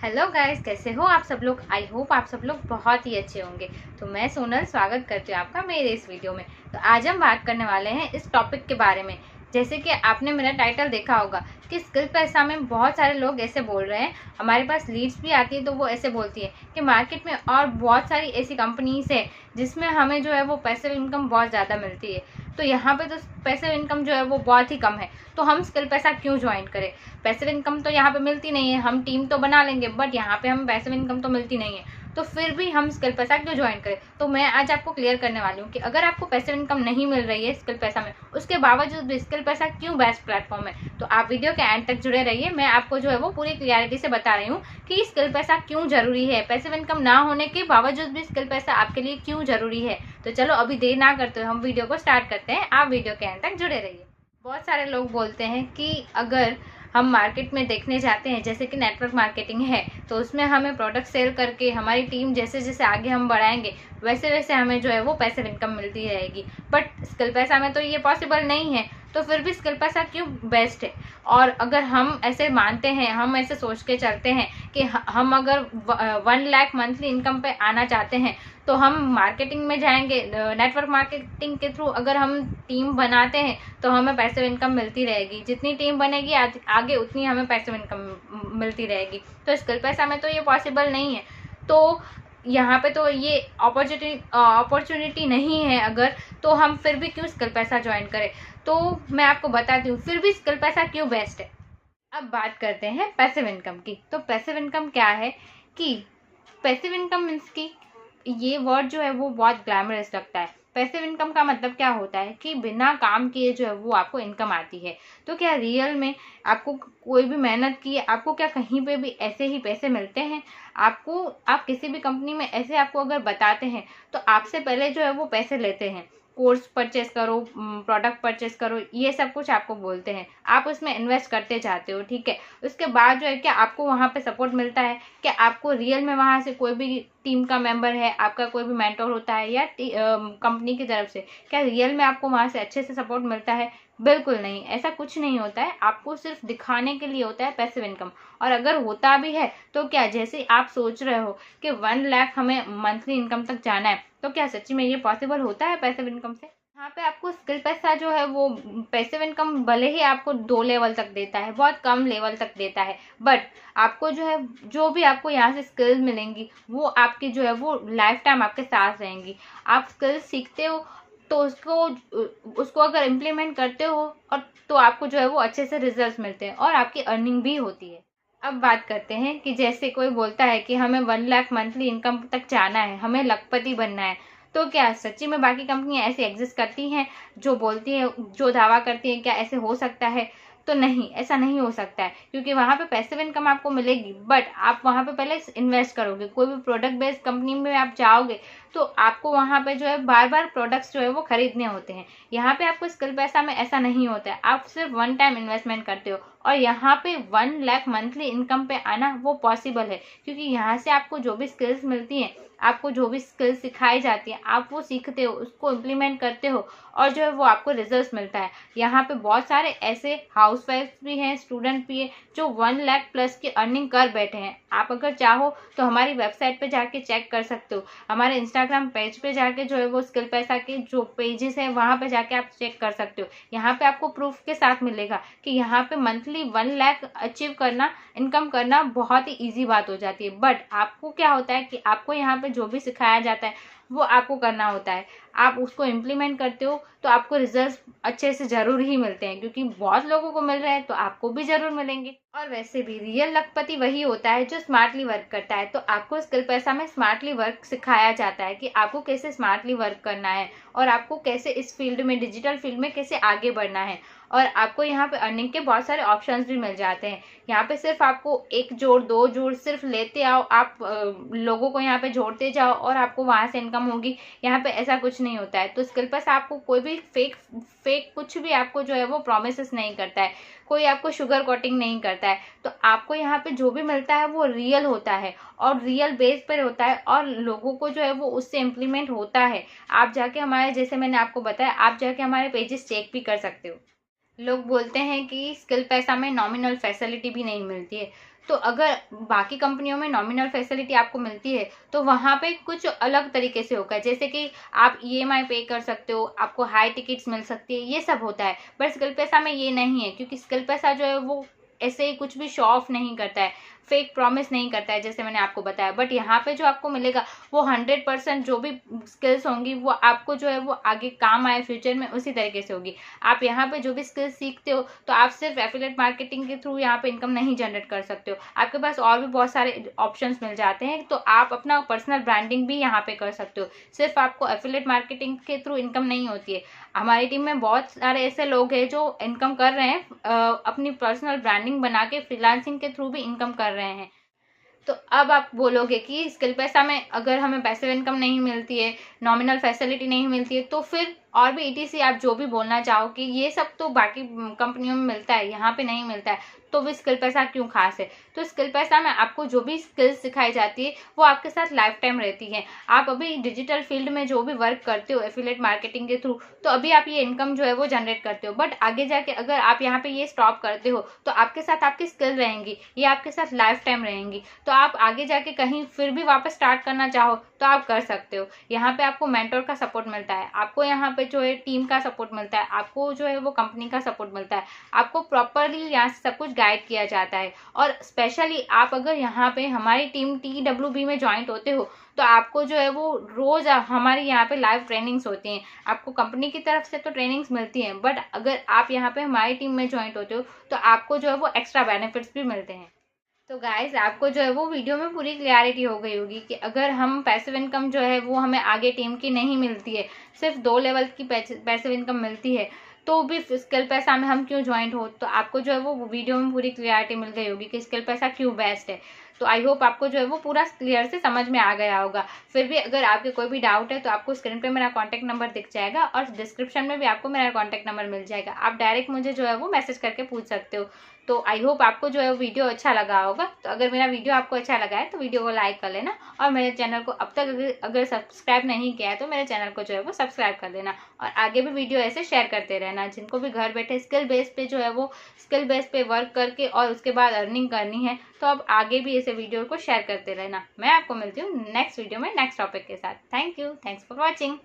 Hello guys, कैसे हो आप सब लोग। आई होप आप सब लोग बहुत ही अच्छे होंगे। तो मैं सोनल स्वागत करती हूँ आपका मेरे इस वीडियो में। तो आज हम बात करने वाले हैं इस टॉपिक के बारे में। जैसे कि आपने मेरा टाइटल देखा होगा कि स्किल पैसा में बहुत सारे लोग ऐसे बोल रहे हैं, हमारे पास लीड्स भी आती है तो वो ऐसे बोलती है कि मार्केट में और बहुत सारी ऐसी कंपनीज है जिसमें हमें जो है वो पैसिव इनकम बहुत ज़्यादा मिलती है। तो यहाँ पे तो पैसिव इनकम जो है वो बहुत ही कम है, तो हम स्किल पैसा क्यों ज्वाइन करें। पैसिव इनकम तो यहाँ पे मिलती नहीं है, हम टीम तो बना लेंगे बट यहाँ पे हम पैसिव इनकम तो मिलती नहीं है, तो फिर भी हम स्किल पैसा क्यों ज्वाइन करें। तो मैं आज आपको क्लियर करने वाली हूँ कि अगर आपको पैसिव इनकम नहीं मिल रही है स्किल पैसा में, उसके बावजूद भी स्किल पैसा क्यों बेस्ट प्लेटफॉर्म है। तो आप वीडियो के एंड तक जुड़े रहिए, मैं आपको जो है वो पूरी क्लियरिटी से बता रही हूँ कि स्किल पैसा क्यों जरूरी है, पैसिव इनकम ना होने के बावजूद भी स्किल पैसा आपके लिए क्यों जरूरी है। तो चलो अभी देर ना करते हुए हम वीडियो को स्टार्ट करते हैं, आप वीडियो के एंड तक जुड़े रहिए। बहुत सारे लोग बोलते हैं कि अगर हम मार्केट में देखने जाते हैं, जैसे कि नेटवर्क मार्केटिंग है, तो उसमें हमें प्रोडक्ट सेल करके हमारी टीम जैसे जैसे आगे हम बढ़ाएंगे वैसे वैसे हमें जो है वो पैसिव इनकम मिलती रहेगी। बट स्किल पैसा में तो ये पॉसिबल नहीं है, तो फिर भी स्किल पैसा क्यों बेस्ट है। और अगर हम ऐसे मानते हैं, हम ऐसे सोच के चलते हैं कि हम अगर 1 लाख मंथली इनकम पे आना चाहते हैं तो हम मार्केटिंग में जाएंगे, नेटवर्क मार्केटिंग के थ्रू अगर हम टीम बनाते हैं तो हमें पैसिव इनकम मिलती रहेगी। जितनी टीम बनेगी आगे उतनी हमें पैसिव इनकम मिलती रहेगी। तो स्किल पैसा में तो ये पॉसिबल नहीं है, तो यहाँ पे तो ये अपॉर्चुनिटी नहीं है अगर, तो हम फिर भी क्यों स्किल पैसा ज्वाइन करें। तो मैं आपको बताती हूँ फिर भी स्किल पैसा क्यों बेस्ट है। अब बात करते हैं पैसिव इनकम की। तो पैसिव इनकम क्या है कि पैसिव इनकम मीन्स की ये वर्ड जो है वो बहुत ग्लैमरस लगता है। पैसिव इनकम का मतलब क्या होता है कि बिना काम किए जो है वो आपको इनकम आती है। तो क्या रियल में आपको कोई भी मेहनत की आपको क्या कहीं पे भी ऐसे ही पैसे मिलते हैं। आप किसी भी कंपनी में ऐसे आपको अगर बताते हैं तो आपसे पहले जो है वो पैसे लेते हैं। कोर्स परचेस करो, प्रोडक्ट परचेस करो, ये सब कुछ आपको बोलते हैं, आप उसमें इन्वेस्ट करते जाते हो, ठीक है। उसके बाद जो है क्या आपको वहाँ पे सपोर्ट मिलता है, क्या आपको रियल में वहाँ से कोई भी टीम का मेंबर है, आपका कोई भी मेंटर होता है या कंपनी की तरफ से क्या रियल में आपको वहाँ से अच्छे से सपोर्ट मिलता है। बिल्कुल नहीं, ऐसा कुछ नहीं होता है, आपको सिर्फ दिखाने के लिए होता है पैसिव इनकम। और अगर होता भी है तो क्या, जैसे आप सोच रहे हो कि 1 लाख हमें मंथली इनकम तक जाना है, तो क्या सच्ची में ये पॉसिबल होता है पैसिव इनकम से। यहाँ पे आपको स्किल पैसा जो है वो पैसिव इनकम भले ही आपको 2 लेवल तक देता है, बहुत कम लेवल तक देता है, बट आपको जो है जो भी आपको यहाँ से स्किल्स मिलेंगी वो आपकी जो है वो लाइफ टाइम आपके साथ रहेंगी। आप स्किल्स सीखते हो तो उसको अगर इम्प्लीमेंट करते हो और तो आपको जो है वो अच्छे से रिजल्ट मिलते हैं और आपकी अर्निंग भी होती है। अब बात करते हैं कि जैसे कोई बोलता है कि हमें 1 लाख मंथली इनकम तक जाना है, हमें लखपति बनना है, तो क्या सच्ची में बाकी कंपनियां ऐसे एग्जिस्ट करती हैं जो बोलती है, जो दावा करती हैं, क्या ऐसे हो सकता है। तो नहीं, ऐसा नहीं हो सकता है, क्योंकि वहाँ पे पैसिव इनकम आपको मिलेगी बट आप वहाँ पे पहले इन्वेस्ट करोगे। कोई भी प्रोडक्ट बेस्ड कंपनी में आप जाओगे तो आपको वहाँ पे जो है बार बार प्रोडक्ट्स जो है वो खरीदने होते हैं। यहाँ पे आपको स्किल पैसा में ऐसा नहीं होता है, आप सिर्फ 1 टाइम इन्वेस्टमेंट करते हो और यहाँ पे 1 लाख मंथली इनकम पे आना वो पॉसिबल है, क्योंकि यहाँ से आपको जो भी स्किल्स मिलती हैं, आपको जो भी स्किल्स सिखाई जाती है, आप वो सीखते हो, उसको इम्प्लीमेंट करते हो और जो है वो आपको रिजल्ट मिलता है। यहाँ पे बहुत सारे ऐसे हाउसवाइफ भी हैं, स्टूडेंट भी हैं जो 1 लाख प्लस की अर्निंग कर बैठे हैं। आप अगर चाहो तो हमारी वेबसाइट पे जाके चेक कर सकते हो, हमारे इंस्टाग्राम पेज पे जाके जो है वो स्किल पैसा के जो पेजेस हैं वहाँ पे जाके आप चेक कर सकते हो। यहाँ पे आपको प्रूफ के साथ मिलेगा कि यहाँ पे मंथली 1 लाख अचीव करना, इनकम करना बहुत ही ईजी बात हो जाती है। बट आपको क्या होता है कि आपको यहाँ पे जो भी सिखाया जाता है वो आपको करना होता है, आप उसको इम्प्लीमेंट करते हो तो आपको रिजल्ट अच्छे से जरूर ही मिलते हैं, क्योंकि बहुत लोगों को मिल रहे हैं तो आपको भी जरूर मिलेंगे। और वैसे भी रियल लखपति वही होता है जो स्मार्टली वर्क करता है। तो आपको स्किल पैसा में स्मार्टली वर्क सिखाया जाता है कि आपको कैसे स्मार्टली वर्क करना है और आपको कैसे इस फील्ड में, डिजिटल फील्ड में कैसे आगे बढ़ना है। और आपको यहाँ पे अर्निंग के बहुत सारे ऑप्शंस भी मिल जाते हैं। यहाँ पे सिर्फ आपको 1 जोड़ 2 जोड़ सिर्फ लेते आओ, आप लोगों को यहाँ पे जोड़ते जाओ और आपको वहां से इनकम होगी, यहाँ पे ऐसा कुछ नहीं होता है। तो स्किल पैसा आपको कोई भी फेक कुछ भी आपको जो है वो प्रोमिसेस नहीं करता है, कोई आपको शुगर कोटिंग नहीं करता है। तो आपको यहाँ पे जो भी मिलता है वो रियल होता है और रियल बेस पर होता है और लोगों को जो है वो उससे इम्प्लीमेंट होता है। आप जाके हमारे, जैसे मैंने आपको बताया, आप जाके हमारे पेजेस चेक भी कर सकते हो। लोग बोलते हैं कि स्किल पैसा में नॉमिनल फैसिलिटी भी नहीं मिलती है, तो अगर बाकी कंपनियों में नॉमिनल फैसिलिटी आपको मिलती है तो वहाँ पे कुछ अलग तरीके से होगा, जैसे कि आप ईएमआई पे कर सकते हो, आपको हाई टिकट्स मिल सकती है, ये सब होता है। बट स्किल पैसा में ये नहीं है, क्योंकि स्किल पैसा जो है वो ऐसे ही कुछ भी शो ऑफ नहीं करता है, फेक प्रॉमिस नहीं करता है, जैसे मैंने आपको बताया। बट यहाँ पे जो आपको मिलेगा वो 100% जो भी स्किल्स होंगी वो आपको जो है वो आगे काम आए फ्यूचर में, उसी तरीके से होगी। आप यहाँ पे जो भी स्किल्स सीखते हो तो आप सिर्फ एफिलिएट मार्केटिंग के थ्रू यहाँ पे इनकम नहीं जनरेट कर सकते हो, आपके पास और भी बहुत सारे ऑप्शंस मिल जाते हैं। तो आप अपना पर्सनल ब्रांडिंग भी यहाँ पे कर सकते हो, सिर्फ आपको एफिलिएट मार्केटिंग के थ्रू इनकम नहीं होती है। हमारी टीम में बहुत सारे ऐसे लोग हैं जो इनकम कर रहे हैं, अपनी पर्सनल ब्रांडिंग बना के फ्रीलांसिंग के थ्रू भी इनकम कर रहे हैं। तो अब आप बोलोगे कि स्किल पैसा में अगर हमें पैसिव इनकम नहीं मिलती है, नॉमिनल फैसिलिटी नहीं मिलती है, तो फिर और भी ईटीसी आप जो भी बोलना चाहो कि ये सब तो बाकी कंपनियों में मिलता है, यहाँ पे नहीं मिलता है, तो भी स्किल पैसा क्यों खास है? तो स्किल पैसा में आपको जो भी स्किल्स सिखाई जाती है वो आपके साथ लाइफ टाइम रहती है। आप अभी डिजिटल फील्ड में जो भी वर्क करते हो एफिलिएट मार्केटिंग के थ्रू, तो अभी आप ये इनकम जो है वो जनरेट करते हो, बट आगे जाके अगर आप यहाँ पे ये स्टॉप करते हो तो आपके साथ आपकी स्किल रहेंगी, ये आपके साथ लाइफ टाइम रहेंगी। तो आप आगे जाके कहीं फिर भी वापस स्टार्ट करना चाहो तो आप कर सकते हो। यहाँ पे आपको मेंटोर का सपोर्ट मिलता है, आपको यहाँ पे जो है टीम का सपोर्ट मिलता है, आपको जो है वो कंपनी का सपोर्ट मिलता है, आपको प्रॉपरली यहाँ से सब कुछ गाइड किया जाता है। और स्पेशली आप अगर यहाँ पे हमारी टीम TWB में ज्वाइंट होते हो तो आपको जो है वो रोज हमारी यहाँ पे लाइव ट्रेनिंग्स होती हैं। आपको कंपनी की तरफ से तो ट्रेनिंग्स मिलती हैं, बट अगर आप यहाँ पे हमारी टीम में ज्वाइंट होते हो तो आपको जो है वो एक्स्ट्रा बेनिफिट्स भी मिलते हैं। तो गाइज आपको जो है वो वीडियो में पूरी क्लियरिटी हो गई होगी कि अगर हम पैसिव इनकम जो है वो हमें आगे टीम की नहीं मिलती है, सिर्फ 2 लेवल की पैसिव इनकम मिलती है, तो भी स्किल पैसा में हम क्यों ज्वाइंट हो। तो आपको जो है वो वीडियो में पूरी क्लियरिटी मिल गई होगी कि स्किल पैसा क्यों बेस्ट है। तो आई होप आपको जो है वो पूरा क्लियर से समझ में आ गया होगा। फिर भी अगर आपके कोई भी डाउट है तो आपको स्क्रीन पे मेरा कॉन्टैक्ट नंबर दिख जाएगा और डिस्क्रिप्शन में भी आपको मेरा कॉन्टैक्ट नंबर मिल जाएगा, आप डायरेक्ट मुझे जो है वो मैसेज करके पूछ सकते हो। तो आई होप आपको जो है वीडियो अच्छा लगा होगा। तो अगर मेरा वीडियो आपको अच्छा लगा है तो वीडियो को लाइक कर लेना, और मेरे चैनल को अब तक अगर सब्सक्राइब नहीं किया है तो मेरे चैनल को जो है वो सब्सक्राइब कर लेना, और आगे भी वीडियो ऐसे शेयर करते रहना। जिनको भी घर बैठे स्किल बेस पे जो है वो स्किल बेस पे वर्क करके और उसके बाद अर्निंग करनी है, तो अब आगे भी ऐसे वीडियो को शेयर करते रहना। मैं आपको मिलती हूँ नेक्स्ट वीडियो में नेक्स्ट टॉपिक के साथ। Thank you, thanks for watching.